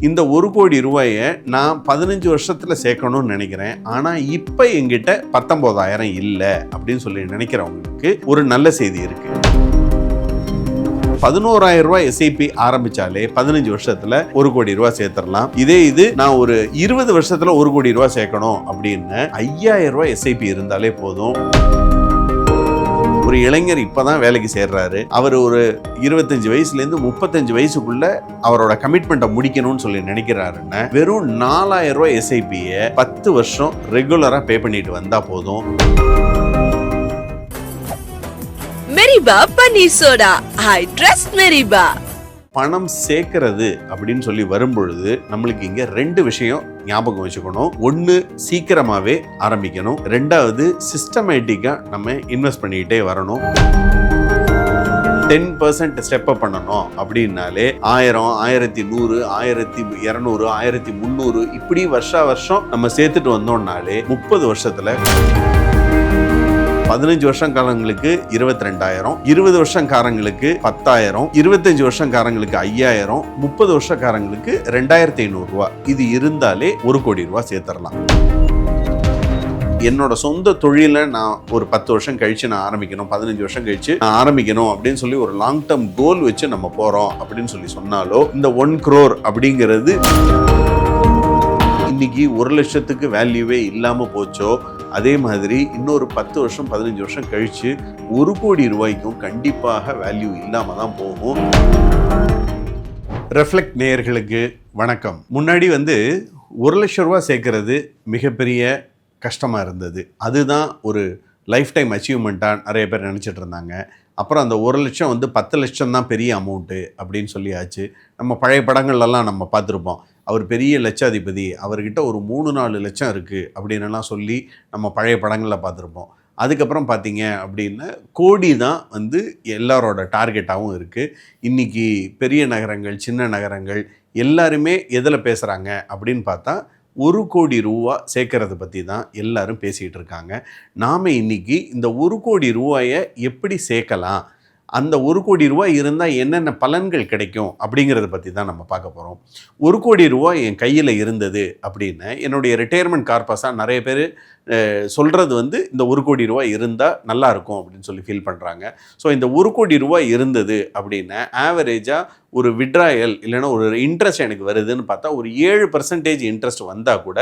இந்த 1 கோடி ரூபாயை நான் 15 வருஷத்துல சேர்க்கணும்னு நினைக்கிறேன். ஆனா இப்ப என்கிட்ட 19,000 இல்லை அப்படின்னு சொல்லி நினைக்கிறவங்களுக்கு ஒரு நல்ல செய்தி இருக்கு. 11,000 ரூபாய் எஸ்ஐபி ஆரம்பிச்சாலே 15 வருஷத்துல 1 கோடி ரூபாய் சேர்த்துடலாம். இது நான் ஒரு 20 வருஷத்துல 1 கோடி ரூபாய் சேர்க்கணும் அப்படின்னு 5,000 ரூபாய் எஸ்ஐபி இருந்தாலே போதும். ஒரு இளைஞர் இப்பதான் வேலைக்கு சேர்றாரு. அவர் ஒரு 25 வயசுல இருந்து 35 வயசுக்குள்ள அவரோட கமிட்மெண்ட்டை முடிக்கணும்னு சொல்லி நினைக்கிறாருன்னா வெறும் 4,000 ரூபாய் எஸ்ஐபியை 10 வருஷம் ரெகுலரா பே பண்ணிட்டு வந்தா போதும். மெரிபா பன்னீர் சோடா, ஐ ட்ரஸ்ட் மெரிபா. பணம் சேர்க்கிறது அப்படின்னு சொல்லி வரும்பொழுது நம்மளுக்கு இங்க 2 விஷயம் ஞாபகம் வச்சுக்கணும். ஒன்று, சீக்கிரமாவே ஆரம்பிக்கணும். 2வது, சிஸ்டமேட்டிக்கா நம்ம இன்வெஸ்ட் பண்ணிக்கிட்டே வரணும். 10% ஸ்டெப் அப் பண்ணணும் அப்படின்னாலே 1000, 1100, 1200, 1300 இப்படி வருஷம் நம்ம சேர்த்துட்டு வந்தோம்னாலே 30 வருஷத்துல 15 வருஷங்காரங்களுக்கு 22,000, 20 வருஷங்காரங்களுக்கு 10,000, 25 வருஷங்காரங்களுக்கு 5,000, 30 வருஷக்காரங்களுக்கு 2,500 ரூபாய். இது இருந்தாலே 1 கோடி ரூபாய் சேர்த்துடலாம். என்னோட சொந்த தொழிலை நான் ஒரு 10 வருஷம் கழிச்சு நான் ஆரம்பிக்கணும், 15 வருஷம் கழிச்சு நான் ஆரம்பிக்கணும் அப்படின்னு சொல்லி ஒரு லாங் டேர்ம் கோல் வச்சு நம்ம போறோம் அப்படின்னு சொல்லி சொன்னாலோ இந்த 1 crore அப்படிங்கிறது இன்னைக்கு 1 லட்சத்துக்கு வேல்யூவே இல்லாம போச்சோ அதே மாதிரி இன்னொரு 10 வருஷம் 15 வருஷம் கழிச்சு 1 கோடி ரூபாய்க்கும் கண்டிப்பாக வேல்யூ இல்லாம தான் போகும். ரெஃப்ளெக்ட் நேயர்களுக்கு வணக்கம். முன்னாடி 1 லட்சம் ரூபாய் சேர்க்கறது மிகப்பெரிய கஷ்டமா இருந்தது. அதுதான் ஒரு லைஃப் டைம் அச்சீவ்மெண்ட்டாக நிறைய பேர் நினச்சிட்டு இருந்தாங்க. அப்புறம் அந்த 1 லட்சம் 10 லட்சம் தான் பெரிய அமௌண்ட்டு அப்படின்னு சொல்லியாச்சு. நம்ம பழைய படங்கள்லாம் நம்ம பார்த்துருப்போம். அவர் பெரிய லட்சாதிபதி, அவர்கிட்ட ஒரு 3-4 லட்சம் இருக்குது அப்படின்னுலாம் சொல்லி நம்ம பழைய படங்களில் பார்த்துருப்போம். அதுக்கப்புறம் பார்த்தீங்க அப்படின்னா கோடி தான் எல்லாரோட டார்கெட்டாகவும் இருக்குது. இன்றைக்கி பெரிய நகரங்கள், சின்ன நகரங்கள் எல்லாருமே எதில் பேசுகிறாங்க அப்படின்னு பார்த்தா 1 கோடி ரூபா சேர்க்கறத பற்றி தான் எல்லாரும் பேசிகிட்டு இருக்காங்க. நாம் இன்றைக்கி இந்த 1 கோடி ரூபாயை எப்படி சேர்க்கலாம், அந்த 1 கோடி ரூபாய் இருந்தால் என்னென்ன பலன்கள் கிடைக்கும் அப்படிங்கிறத பற்றி தான் நம்ம பார்க்க போகிறோம். 1 கோடி ரூபாய் என் கையில் இருந்தது அப்படின்னு என்னுடைய ரிட்டையர்மெண்ட் கார்பஸாக நிறைய பேர் சொல்கிறது இந்த 1 கோடி ரூபாய் இருந்தால் நல்லாயிருக்கும் அப்படின்னு சொல்லி ஃபீல் பண்ணுறாங்க. ஸோ இந்த 1 கோடி ரூபாய் இருந்தது அப்படின்னா ஆவரேஜாக ஒரு விட்ராயல் இல்லைன்னா ஒரு இன்ட்ரெஸ்ட் எனக்கு வருதுன்னு பார்த்தா ஒரு 7% இன்ட்ரெஸ்ட் வந்தால் கூட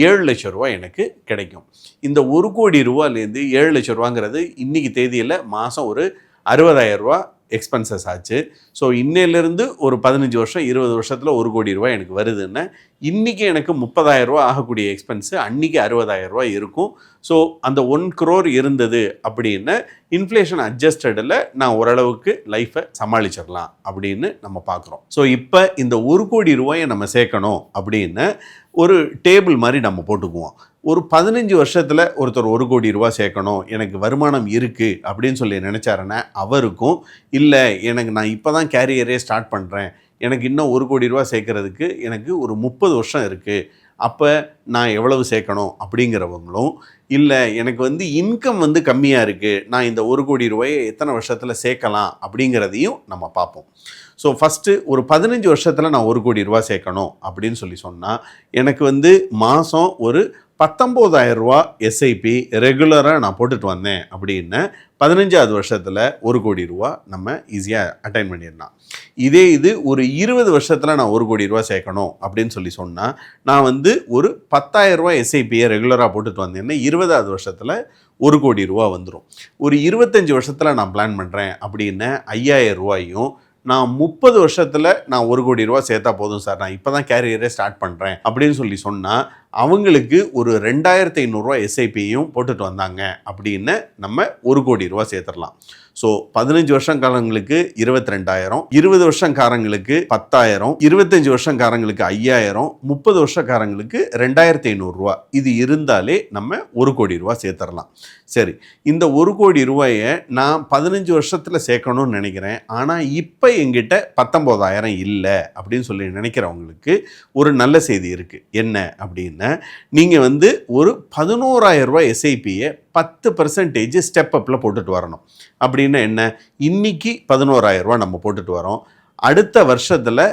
7 லட்சம் ரூபாய் எனக்கு கிடைக்கும். இந்த 1 கோடி ரூபாயிலேருந்து 7 லட்சம் ரூபாங்கிறது இன்றைக்கி தேதியில் மாதம் ஒரு 60,000 ரூபா எக்ஸ்பென்சஸ் ஆச்சு. ஸோ இன்னையிலேருந்து ஒரு 15 வருஷம் 20 வருஷத்தில் 1 கோடி ரூபாய் எனக்கு வருதுன்னா இன்றைக்கி எனக்கு 30,000 ரூபா ஆகக்கூடிய எக்ஸ்பென்ஸு அன்றைக்கி 60,000 ரூபாய் இருக்கும். ஸோ அந்த 1 crore இருந்தது அப்படின்னா இன்ஃப்ளேஷன் அட்ஜஸ்டடில் நான் ஓரளவுக்கு லைஃப்பை சமாளிச்சிடலாம் அப்படின்னு நம்ம பார்க்குறோம். ஸோ இப்போ இந்த 1 கோடி ரூபாயை நம்ம சேர்க்கணும் அப்படின்னு ஒரு டேபிள் மாதிரி நம்ம போட்டுக்குவோம். ஒரு 15 வருஷத்தில் ஒருத்தர் 1 கோடி ரூபாய் சேர்க்கணும், எனக்கு வருமானம் இருக்குது அப்படின்னு சொல்லி நினச்சாருன்னா அவருக்கும், இல்லை நான் இப்போ தான் கேரியரே ஸ்டார்ட் பண்ணுறேன், எனக்கு இன்னும் 1 கோடி ரூபாய் சேர்க்கறதுக்கு எனக்கு ஒரு 30 வருஷம் இருக்குது, அப்போ நான் எவ்வளவு சேர்க்கணும் அப்படிங்கிறவங்களும், இல்லை எனக்கு இன்கம் கம்மியாக இருக்குது, நான் இந்த 1 கோடி ரூபாயை எத்தனை வருஷத்தில் சேர்க்கலாம் அப்படிங்கிறதையும் நம்ம பார்ப்போம். ஸோ ஃபஸ்ட்டு ஒரு 15 வருஷத்தில் நான் 1 கோடி ரூபாய் சேர்க்கணும் அப்படின்னு சொல்லி சொன்னால் எனக்கு மாதம் ஒரு 19,000 ரூபா எஸ்ஐபி ரெகுலராக நான் போட்டுட்டு வந்தேன் அப்படின்னா 15வது வருஷத்தில் 1 கோடி ரூபா நம்ம ஈஸியாக அட்டைன் பண்ணிடலாம். இது ஒரு 20 வருஷத்தில் நான் 1 கோடி ரூபா சேர்க்கணும் அப்படின்னு சொல்லி சொன்னால் நான் ஒரு 10,000 ரூபா எஸ்ஐபியை ரெகுலராக போட்டுட்டு வந்தேன்னா 20வது வருஷத்தில் 1 கோடி ரூபா வந்துடும். ஒரு 25 வருஷத்தில் நான் பிளான் பண்ணுறேன் அப்படின்னா 5,000 ரூபாயும் நான் 30 வருஷத்தில் நான் 1 கோடி ரூபா சேர்த்தா போதும் சார், நான் இப்போ தான் கேரியரே ஸ்டார்ட் பண்ணுறேன் அப்படின்னு சொல்லி சொன்னால் அவங்களுக்கு ஒரு 2,500 ரூபா எஸ்ஐபியும் போட்டுட்டு வந்தாங்க அப்படின்னு நம்ம 1 கோடி ரூபா சேர்த்துடலாம். ஸோ 15 வருஷங்காரங்களுக்கு 22,000, 20 வருஷங்காரங்களுக்கு 10,000, 25 வருஷங்காரங்களுக்கு 5,000, 30 வருஷக்காரங்களுக்கு 2,500 ரூபா. இது இருந்தாலே நம்ம 1 கோடி ரூபா சேர்த்துடலாம். சரி, இந்த 1 கோடி ரூபாயை நான் 15 வருஷத்தில் சேர்க்கணும்னு நினைக்கிறேன், ஆனால் இப்போ எங்கிட்ட 19,000 இல்லை அப்படின்னு சொல்லி நினைக்கிறவங்களுக்கு ஒரு நல்ல செய்தி இருக்குது. என்ன அப்படின்னா, நீங்கள் ஒரு 11,000 ரூபாய் எஸ்ஐபியை 10% ஸ்டெப் அப்பில் போட்டுட்டு வரணும். அப்படின்னா என்ன, இன்னைக்கு 11,000 ரூபா நம்ம போட்டுட்டு வரோம், அடுத்த வருஷத்தில்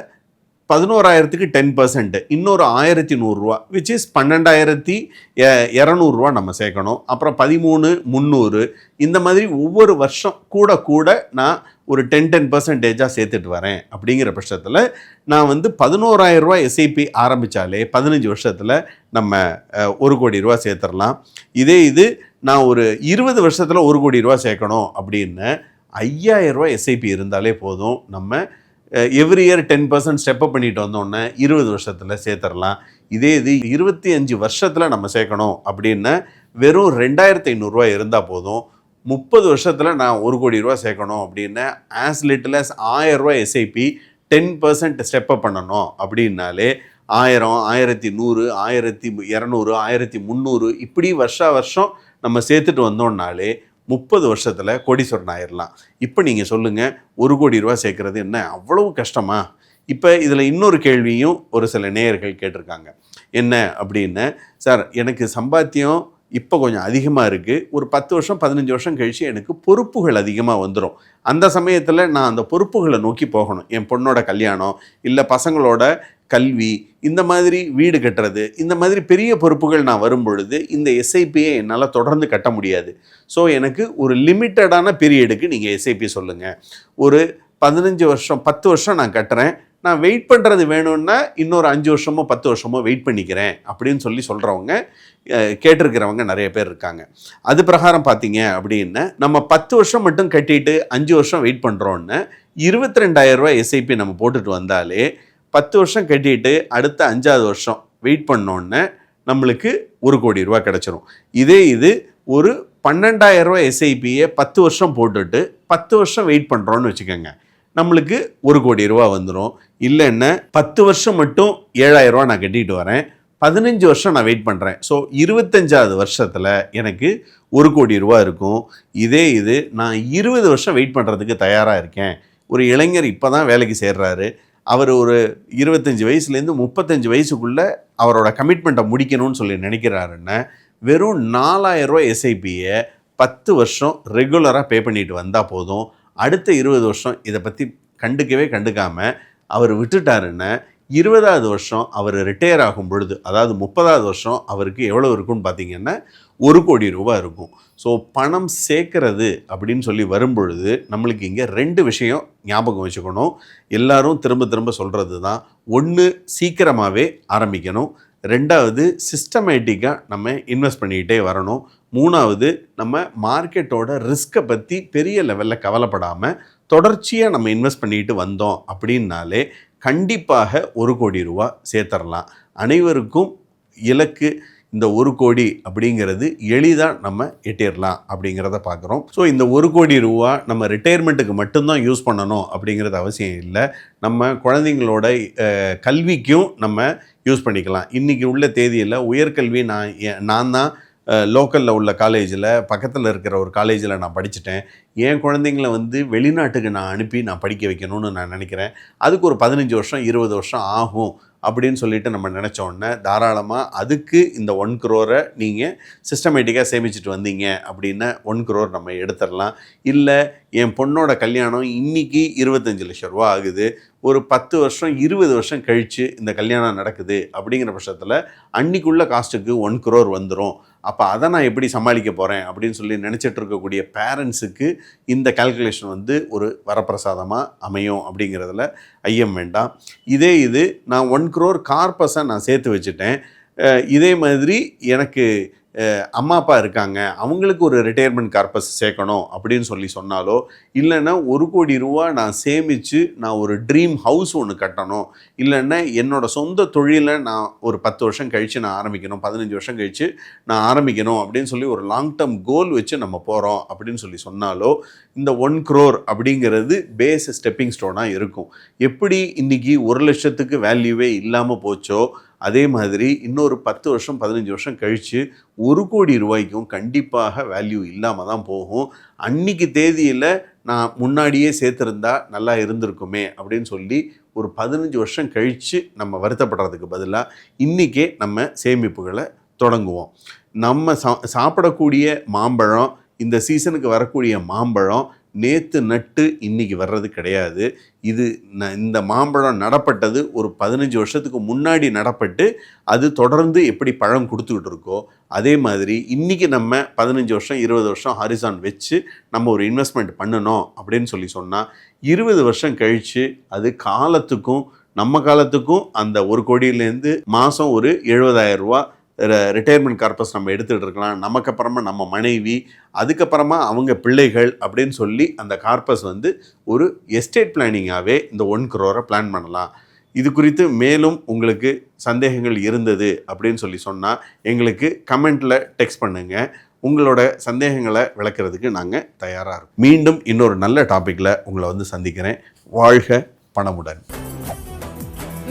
11,000க்கு 10%, இன்னொரு 1,100 ரூபா, விச் இஸ் 12,200 ரூபா நம்ம சேர்க்கணும். அப்புறம் 13,300, இந்த மாதிரி ஒவ்வொரு வருஷம் கூட கூட நான் ஒரு 10% சேர்த்துட்டு வரேன். அப்படிங்கிற பட்சத்தில் நான் வந்து 11,000 ரூபா எஸ்ஐபி ஆரம்பித்தாலே 15 வருஷத்தில் நம்ம 1 கோடி ரூபா சேர்த்துடலாம். இது நான் ஒரு 20 வருஷத்தில் 1 கோடி ரூபா சேர்க்கணும் அப்படின்னு 5,000 ரூபா எஸ்ஐபி இருந்தாலே போதும். நம்ம எவ்ரி இயர் 10% ஸ்டெப்அப் பண்ணிட்டு வந்தோடனே 20 வருஷத்தில் சேர்த்துடலாம். இது 25 வருஷத்தில் நம்ம சேர்க்கணும் அப்படின்னு வெறும் 2,500 ரூபா இருந்தால் போதும். 30 வருஷத்தில் நான் 1 கோடி ரூபா சேர்க்கணும் அப்படின்னு ஆஸ் லிட்டில் as 1,000 ரூபா எஸ்ஐபி 10% ஸ்டெப்அப் பண்ணணும் அப்படின்னாலே 1,000, 1,100, 1,200, 1,300 இப்படி வருஷம் நம்ம சேர்த்துட்டு வந்தோம்னாலே 30 வருஷத்தில் கோடீஸ்வரன் ஆயிடலாம். இப்போ நீங்கள் சொல்லுங்கள், 1 கோடி ரூபா சேர்க்குறது என்ன அவ்வளவு கஷ்டமா? இப்போ இதில் இன்னொரு கேள்வியும் ஒரு சில நேயர்கள் கேட்டிருக்காங்க. என்ன அப்படின்னு, சார் எனக்கு சம்பாத்தியம் இப்போ கொஞ்சம் அதிகமாக இருக்குது, ஒரு 10 வருஷம் 15 வருஷம் கழித்து எனக்கு பொறுப்புகள் அதிகமாக வந்துடும். அந்த சமயத்தில் நான் அந்த பொறுப்புகளை நோக்கி போகணும். என் பொண்ணோட கல்யாணம், இல்லை பசங்களோட கல்வி, இந்த மாதிரி வீடு கட்டுறது, இந்த மாதிரி பெரிய பொறுப்புகள் நான் வரும் பொழுது இந்த எஸ்ஐபியை என்னால் தொடர்ந்து கட்ட முடியாது. ஸோ எனக்கு ஒரு லிமிட்டடான பீரியடுக்கு நீங்கள் எஸ்ஐபி சொல்லுங்கள். ஒரு 15 வருஷம் 10 வருஷம் நான் கட்டுறேன், நான் வெயிட் பண்ணுறது வேணும்னா இன்னொரு 5 வருஷமோ 10 வருஷமோ வெயிட் பண்ணிக்கிறேன் அப்படின்னு சொல்கிறவங்க கேட்டிருக்கிறவங்க நிறைய பேர் இருக்காங்க. அது பிரகாரம் பார்த்தீங்க அப்படின்னா நம்ம 10 வருஷம் மட்டும் கட்டிட்டு 5 வருஷம் வெயிட் பண்ணுறோன்னு 22,000 ரூபா எஸ்ஐபி நம்ம போட்டுட்டு வந்தாலே 10 வருஷம் கட்டிட்டு அடுத்த 5ஆவது வருஷம் வெயிட் பண்ணோன்னே நம்மளுக்கு 1 கோடி ரூபா கிடச்சிரும். இது ஒரு 12,000 ரூபா எஸ்ஐபியை 10 வருஷம் போட்டுட்டு 10 வருஷம் வெயிட் பண்ணுறோன்னு வச்சுக்கோங்க, நம்மளுக்கு 1 கோடி ரூபா வந்துடும். இல்லைன்னா 10 வருஷம் மட்டும் 7,000 ரூபா நான் கட்டிட்டு வரேன், 15 வருஷம் நான் வெயிட் பண்ணுறேன். ஸோ 25ஆவது வருஷத்தில் எனக்கு 1 கோடி ரூபா இருக்கும். இது நான் 20 வருஷம் வெயிட் பண்ணுறதுக்கு தயாராக இருக்கேன். ஒரு இளைஞர் இப்போ தான் வேலைக்கு சேர்றாரு, அவர் ஒரு 25 வயசுலேருந்து 35 வயசுக்குள்ளே அவரோட கமிட்மெண்ட்டை முடிக்கணும்னு சொல்லி நினைக்கிறாருன்னா வெறும் 4,000 ரூபா எஸ்ஐபியை 10 வருஷம் ரெகுலராக பே பண்ணிட்டு வந்தால் போதும். அடுத்த 20 வருஷம் இதை பற்றி கண்டுக்காமல் அவர் விட்டுட்டாருன்னா 20ஆவது வருஷம் அவர் ரிட்டையர் ஆகும் பொழுது, அதாவது 30ஆவது வருஷம் அவருக்கு எவ்வளோ இருக்குன்னு பார்த்தீங்கன்னா 1 கோடி ரூபா இருக்கும். ஸோ பணம் சேர்க்கறது அப்படின்னு சொல்லி வரும்பொழுது நம்மளுக்கு இங்கே 2 விஷயம் ஞாபகம் வச்சுக்கணும். எல்லாரும் திரும்ப சொல்கிறது தான். 1, சீக்கிரமாகவே ஆரம்பிக்கணும். 2வது, சிஸ்டமேட்டிக்காக நம்ம இன்வெஸ்ட் பண்ணிக்கிட்டே வரணும். 3வது, நம்ம மார்க்கெட்டோட ரிஸ்க்கை பற்றி பெரிய லெவலில் கவலைப்படாமல் தொடர்ச்சியாக நம்ம இன்வெஸ்ட் பண்ணிட்டு வந்தோம் அப்படின்னாலே கண்டிப்பாக 1 கோடி ரூபா சேர்த்துடலாம். அனைவருக்கும் இலக்கு இந்த 1 கோடி அப்படிங்கிறது எளிதாக நம்ம எட்டிடலாம் அப்படிங்கிறத பார்க்குறோம். ஸோ இந்த 1 கோடி ரூபா நம்ம ரிட்டையர்மெண்ட்டுக்கு மட்டும்தான் யூஸ் பண்ணணும் அப்படிங்கிறது அவசியம் இல்லை. நம்ம குழந்தைங்களோட கல்விக்கும் நம்ம யூஸ் பண்ணிக்கலாம். இன்றைக்கி உள்ள தேதியில் உயர்கல்வி நான் தான் லோக்கலில் உள்ள காலேஜில், பக்கத்தில் இருக்கிற ஒரு காலேஜில் நான் படிச்சுட்டேன். என் குழந்தைங்கள வந்து வெளிநாட்டுக்கு நான் அனுப்பி நான் படிக்க வைக்கணும்னு நான் நினைக்கிறேன். அதுக்கு ஒரு 15 வருஷம் 20 வருஷம் ஆகும் அப்படின்னு சொல்லிட்டு நம்ம நினச்சோன்னே தாராளமாக அதுக்கு இந்த 1 crore நீங்கள் சிஸ்டமேட்டிக்காக சேமிச்சுட்டு வந்தீங்க அப்படின்னா 1 crore நம்ம எடுத்துடலாம். இல்லை என் பொண்ணோட கல்யாணம் இன்றைக்கி 25 லட்சம் ரூபா ஆகுது, ஒரு 10 வருஷம் 20 வருஷம் கழித்து இந்த கல்யாணம் நடக்குது அப்படிங்கிற பட்சத்தில் அன்றைக்குள்ள காஸ்ட்டுக்கு 1 crore வந்துடும். அப்போ அதை நான் எப்படி சமாளிக்க போகிறேன் அப்படின்னு சொல்லி நினச்சிட்டு இருக்கக்கூடிய பேரண்ட்ஸுக்கு இந்த கால்குலேஷன் வந்து ஒரு வரப்பிரசாதமாக அமையும் அப்படிங்கிறதுல ஐயம் வேண்டாம். இது நான் 1 crore கார்பஸை நான் சேர்த்து வச்சுட்டேன். இதே மாதிரி எனக்கு அம்மா அப்பா இருக்காங்க, அவங்களுக்கு ஒரு ரிட்டையர்மெண்ட் கார்பஸ் சேர்க்கணும் அப்படின்னு சொன்னாலோ, இல்லைன்னா 1 கோடி ரூபா நான் சேமித்து நான் ஒரு ட்ரீம் ஹவுஸ் ஒன்று கட்டணும், இல்லைன்னா என்னோடய சொந்த தொழிலை நான் ஒரு 10 வருஷம் கழித்து நான் ஆரம்பிக்கணும், 15 வருஷம் கழித்து நான் ஆரம்பிக்கணும் அப்படின்னு சொல்லி ஒரு லாங் டேர்ம் கோல் வச்சு நம்ம போகிறோம் அப்படின்னு சொன்னாலோ, இந்த 1 crore அப்படிங்கிறது பேஸ் ஸ்டெப்பிங் ஸ்டோனாக இருக்கும். எப்படி இன்றைக்கி 1 லட்சத்துக்கு வேல்யூவே இல்லாமல் போச்சோ, அதே மாதிரி இன்னொரு 10 வருஷம் 15 வருஷம் கழித்து 1 கோடி ரூபாய்க்கும் கண்டிப்பாக வேல்யூ இல்லாமல் தான் போகும். அன்றைக்கி தேதியில் நான் முன்னாடியே சேர்த்துருந்தா நல்லா இருந்திருக்குமே அப்படின்னு சொல்லி ஒரு 15 வருஷம் கழித்து நம்ம வருத்தப்படுறதுக்கு பதிலாக இன்றைக்கே நம்ம சேமிப்புகளை தொடங்குவோம். நம்ம சாப்பிடக்கூடிய மாம்பழம், இந்த சீசனுக்கு வரக்கூடிய மாம்பழம் நேற்று நட்டு இன்னைக்கு வர்றது கிடையாது. இது இந்த மாம்பழம் நடப்பட்டது ஒரு 15 வருஷத்துக்கு முன்னாடி நடப்பட்டு அது தொடர்ந்து எப்படி பழம் கொடுத்துக்கிட்டு இருக்கோ அதே மாதிரி இன்றைக்கி நம்ம 15 வருஷம் 20 வருஷம் ஹாரிசான் வச்சு நம்ம ஒரு இன்வெஸ்ட்மெண்ட் பண்ணணும் அப்படின்னு சொன்னால் 20 வருஷம் கழித்து அது காலத்துக்கும் நம்ம காலத்துக்கும் அந்த 1 கோடியிலேருந்து மாதம் ஒரு 70,000 ரூபா ரிட்டையர்மெண்ட் கார்பஸ் நம்ம எடுத்துகிட்டு இருக்கலாம். நமக்கு அப்புறமா நம்ம மனைவி, அதுக்கப்புறமா அவங்க பிள்ளைகள் அப்படின்னு சொல்லி அந்த கார்பஸ் வந்து ஒரு எஸ்டேட் பிளானிங்காகவே இந்த 1 crore பிளான் பண்ணலாம். இது குறித்து மேலும் உங்களுக்கு சந்தேகங்கள் இருந்தது அப்படின்னு சொன்னால் எங்களுக்கு கமெண்ட்டில் டெக்ஸ்ட் பண்ணுங்கள். உங்களோட சந்தேகங்களை விளக்குறதுக்கு நாங்கள் தயாராக இருக்கோம். மீண்டும் இன்னொரு நல்ல டாப்பிக்கில் உங்களை வந்து சந்திக்கிறேன். வாழ்க பணமுடன்.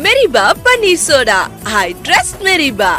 மெரிபா பன்னீர் சோடா. I trust மெரிபா.